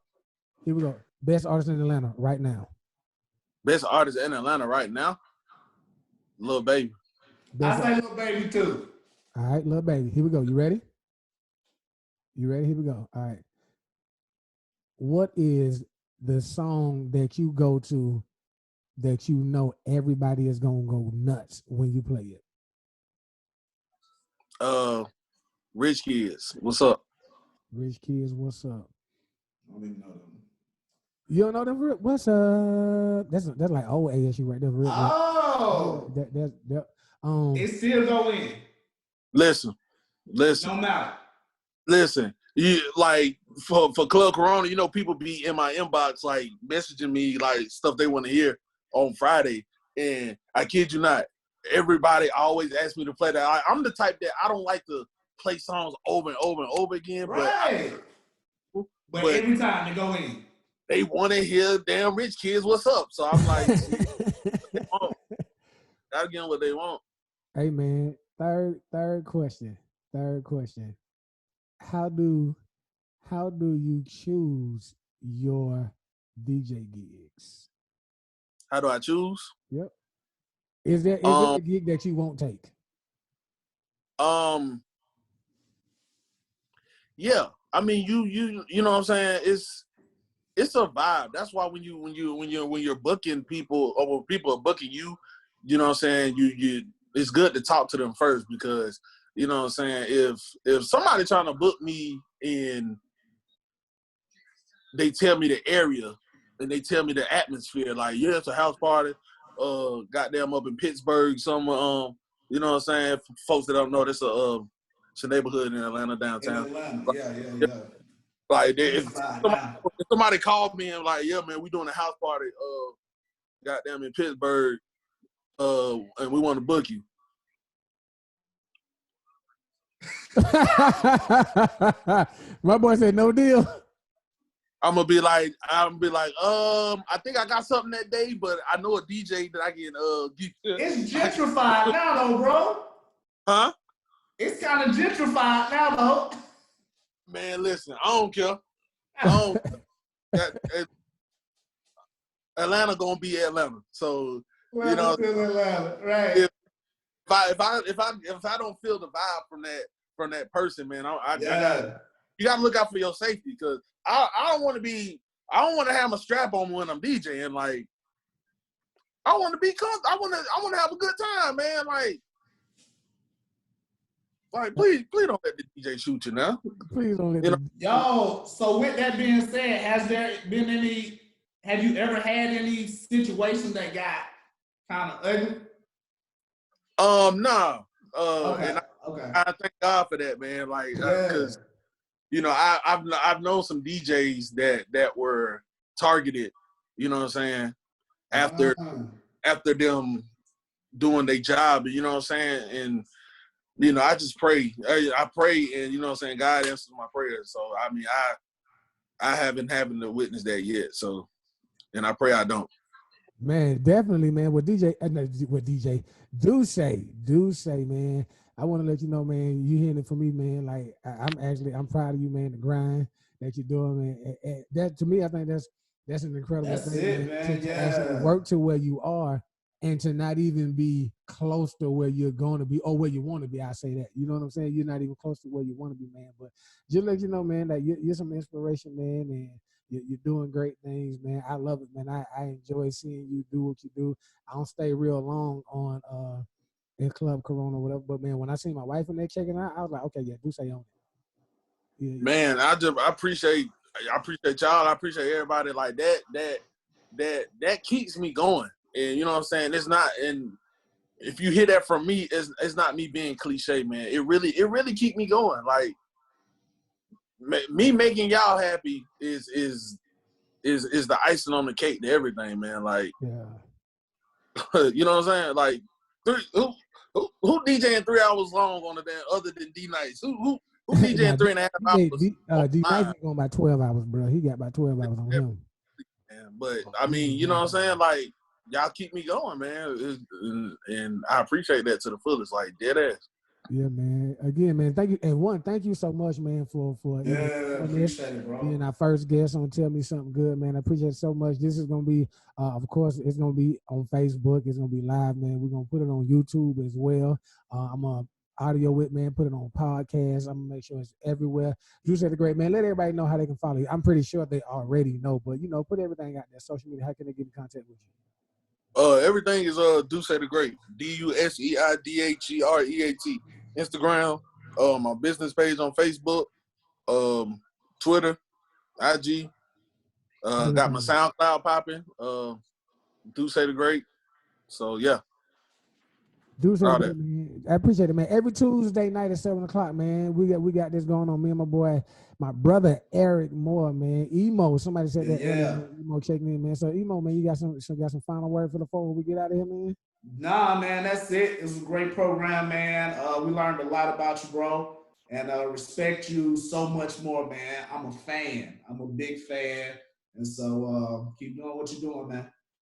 Best artist in Atlanta right now. Best artist in Atlanta right now? Lil Baby. I say Lil Baby too. All right, Lil Baby. Here we go. You ready? Here we go. All right. What is the song that you go to that you know everybody is gonna go nuts when you play it? Rich Kids. What's up? Rich Kids. What's up? I don't even know them. You don't know them? What's up? That's like old ASU right there. Oh. That. It still go in. Listen. No matter. Listen. You like for Club Corona, people be in my inbox like messaging me like stuff they want to hear on Friday, and I kid you not, everybody always asks me to play that. I'm the type that I don't like to play songs over and over and over again, right? But every time they go in, they want to hear damn Rich Kids. What's up? So I'm like, gotta give them what they want. Hey man, third question. How do you choose your DJ gigs? How do I choose? Yep. Is there a gig that you won't take? Yeah. I mean, you know what I'm saying? It's a vibe. That's why when you're booking people, or when people are booking you, you know what I'm saying? You it's good to talk to them first, because you know what I'm saying, if somebody trying to book me and they tell me the area and they tell me the atmosphere, like, yeah, it's a house party, goddamn up in Pittsburgh, somewhere, you know what I'm saying, for folks that don't know, it's a neighborhood in Atlanta downtown. In Atlanta, yeah. Like if somebody called me and like, yeah, man, we doing a house party, goddamn in Pittsburgh, and we want to book you. My boy said no deal. I'm gonna be like, I think I got something that day, but I know a DJ that I can get. It's gentrified now, though, bro. Huh? It's kind of gentrified now, though. Man, listen, I don't care. I don't. Atlanta gonna be Atlanta, so you know. Atlanta, right? If I don't feel the vibe from that person, man, you gotta look out for your safety, because I don't want to have a strap on when I'm DJing. Like, I want to be comfortable. I want to have a good time, man. Like please don't let the DJ shoot you now. Please don't let Yo, so with that being said, have you ever had any situations that got kind of ugly? Nah. Okay. And Okay. I thank God for that, man. Like, because you know, I've known some DJs that were targeted. You know what I'm saying? After them doing their job, you know what I'm saying? And you know, I just pray. I pray, and you know what I'm saying, God answers my prayers. So I mean, I haven't happened to witness that yet. So, and I pray I don't. Man, definitely, man. With DJ, Dusei, man. I want to let you know, man. You hearing it from me, man. Like I'm proud of you, man. The grind that you're doing, man. And that to me, I think that's an incredible thing, man. To actually work to where you are, and to not even be close to where you're going to be or where you want to be. I say that. You know what I'm saying? You're not even close to where you want to be, man. But just let you know, man, that you're some inspiration, man, and you're doing great things, man. I love it, man. I enjoy seeing you do what you do. I don't stay real long on in Club Corona or whatever, but man, when I see my wife in there checking out, I was like, okay, yeah, Dusei on it. Yeah. Man, I appreciate y'all. I appreciate everybody like that. That keeps me going. And you know what I'm saying? It's not, and if you hear that from me, it's not me being cliche, man. It really keep me going. Like, me making y'all happy is the icing on the cake to everything, man. Like, yeah. You know what I'm saying? Like, who DJing 3 hours long on the damn other than D Nice? Who DJing 3.5 hours? D Nice going about 12 hours, bro. He got about 12 hours on him. But I mean, you know what I'm saying? Like, y'all keep me going, man, and I appreciate that to the fullest. Like, dead ass. Yeah, man. Again, man, thank you. And thank you so much, man, for appreciate it, bro. Being our first guest on Tell Me Something Good, man. I appreciate it so much. This is gonna be, of course, it's gonna be on Facebook. It's gonna be live, man. We're gonna put it on YouTube as well. I'm gonna audio it, man. Put it on podcast. I'm gonna make sure it's everywhere. Dusei Da Great, man. Let everybody know how they can follow you. I'm pretty sure they already know, but you know, put everything out there. Social media. How can they get in contact with you? Everything is Dusei Da Great. DUSEIDHGREAT. Instagram, my business page on Facebook, Twitter, IG. Got my SoundCloud popping. Dusei Da Great. So yeah. Dusei, man, I appreciate it, man. Every Tuesday night at 7:00, man. We got this going on. Me and my brother Erik Moore, man. Emo, somebody said that earlier. Emo checking in, man. So Emo, man, you got some final word for the phone when we get out of here, man? Nah, man, that's it. It was a great program, man. We learned a lot about you, bro, and respect you so much more, man. I'm a fan. I'm a big fan, and so keep doing what you're doing, man.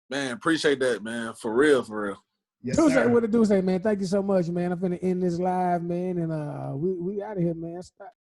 Man, appreciate that, man. For real, for real. Yes, Dusei, what it do, say, man? Thank you so much, man. I'm finna end this live, man, and we out of here, man. Stop.